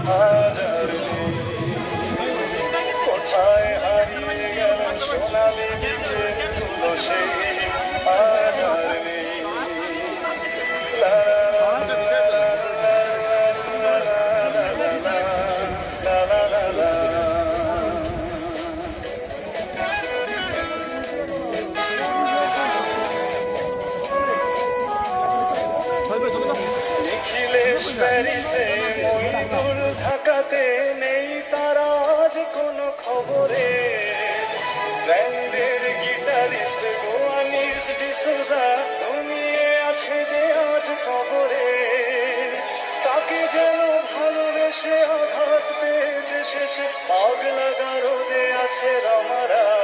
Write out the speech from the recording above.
আজ আর নেই। কোথায় হারিয়ে গেল সোনালি দিনগুলো সেই আজ আর নেই। লা লা লা লা লা লা লা লা লা। নিখিলেশ প্যারিসে, মইনুল ঢাকাতে, নেই তারা আজ কোনো খবরে। ব্যান্ডের গিটারিস্ট গোয়ানিস ডিসোজা ঘুমিয়ে আছে যে আজ কবরে। তাকে যেন ভালোবেসে আঘাত পেয়েছে শেষে, পাগলা গারদে আছে রমারা।